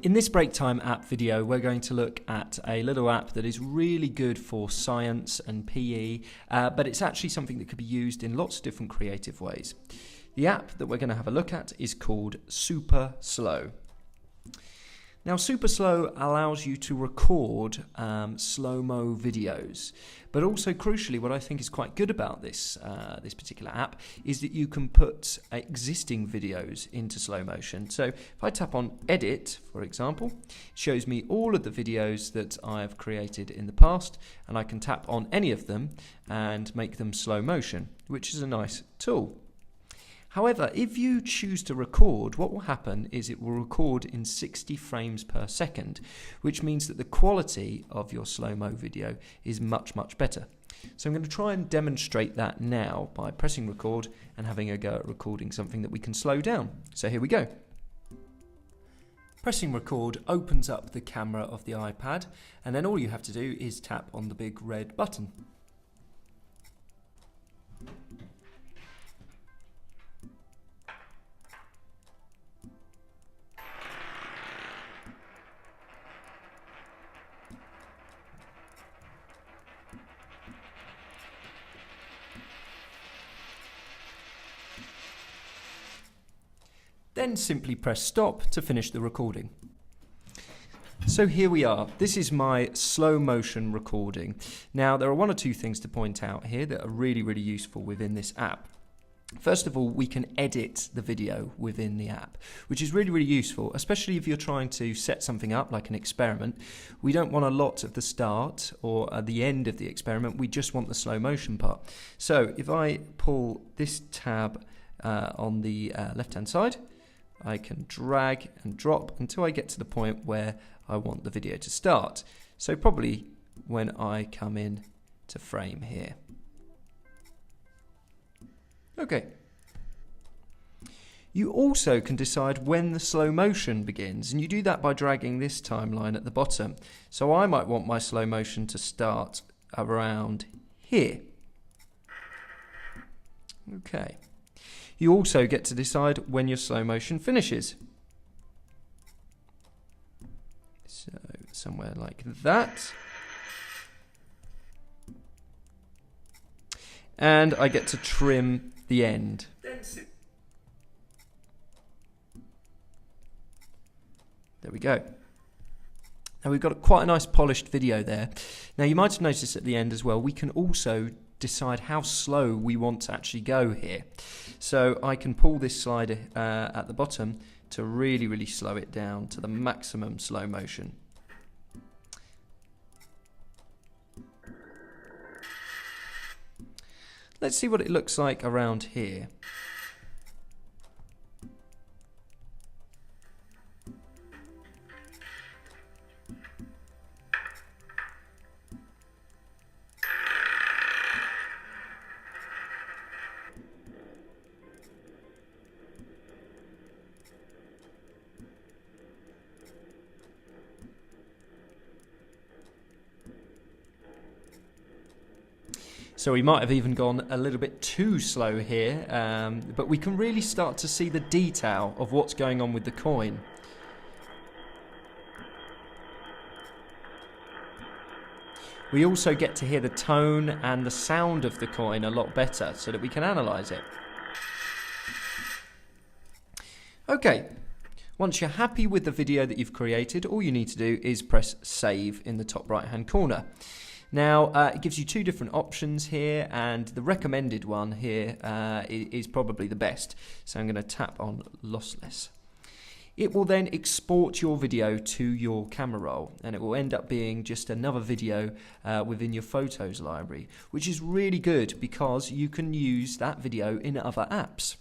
In this break time app video, we're going to look at a little app that is really good for science and PE, but it's actually something that could be used in lots of different creative ways. The app that we're going to have a look at is called Super Slow. Now, Super Slow allows you to record slow-mo videos, but also crucially, what I think is quite good about this particular app is that you can put existing videos into slow motion. So if I tap on Edit, for example, it shows me all of the videos that I've created in the past, and I can tap on any of them and make them slow motion, which is a nice tool. However, if you choose to record, what will happen is it will record in 60 frames per second, which means that the quality of your slow-mo video is much, much better. So I'm going to try and demonstrate that now by pressing record and having a go at recording something that we can slow down. So here we go. Pressing record opens up the camera of the iPad, and then all you have to do is tap on the big red button. Then simply press stop to finish the recording. So here we are. This is my slow motion recording. Now, there are one or two things to point out here that are really, really useful within this app. First of all, we can edit the video within the app, which is really, really useful, especially if you're trying to set something up like an experiment. We don't want a lot at the start or at the end of the experiment. We just want the slow motion part. So if I pull this tab on the left-hand side, I can drag and drop until I get to the point where I want the video to start. So probably when I come in to frame here. Okay. You also can decide when the slow motion begins, and you do that by dragging this timeline at the bottom. So I might want my slow motion to start around here. Okay. You also get to decide when your slow motion finishes. So somewhere like that. And I get to trim the end. There we go. Now we've got quite a nice polished video there. Now you might have noticed at the end as well, we can also decide how slow we want to actually go here. So I can pull this slider at the bottom to really, really slow it down to the maximum slow motion. Let's see what it looks like around here. So we might have even gone a little bit too slow here, but we can really start to see the detail of what's going on with the coin. We also get to hear the tone and the sound of the coin a lot better so that we can analyse it. Okay, once you're happy with the video that you've created, all you need to do is press save in the top right hand corner. Now, it gives you two different options here, and the recommended one here is probably the best. So I'm going to tap on lossless. It will then export your video to your camera roll, and it will end up being just another video within your Photos library, which is really good because you can use that video in other apps.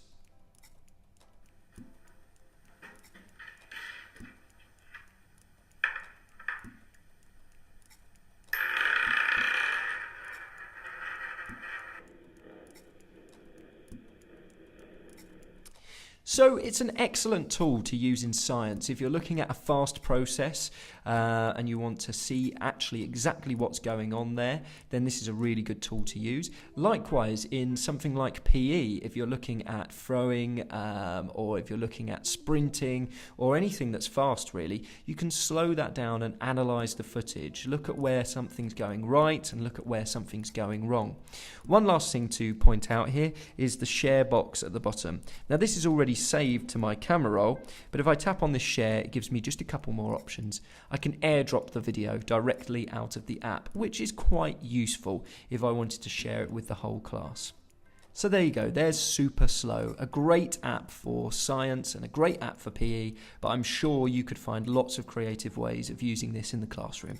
So it's an excellent tool to use in science. If you're looking at a fast process and you want to see actually exactly what's going on there, then this is a really good tool to use. Likewise, in something like PE, if you're looking at throwing or if you're looking at sprinting or anything that's fast really, you can slow that down and analyse the footage. Look at where something's going right and look at where something's going wrong. One last thing to point out here is the share box at the bottom. Now this is already saved to my camera roll, but if I tap on this share, it gives me just a couple more options. I can airdrop the video directly out of the app, which is quite useful if I wanted to share it with the whole class. So there you go, there's Super Slow, a great app for science and a great app for PE, but I'm sure you could find lots of creative ways of using this in the classroom.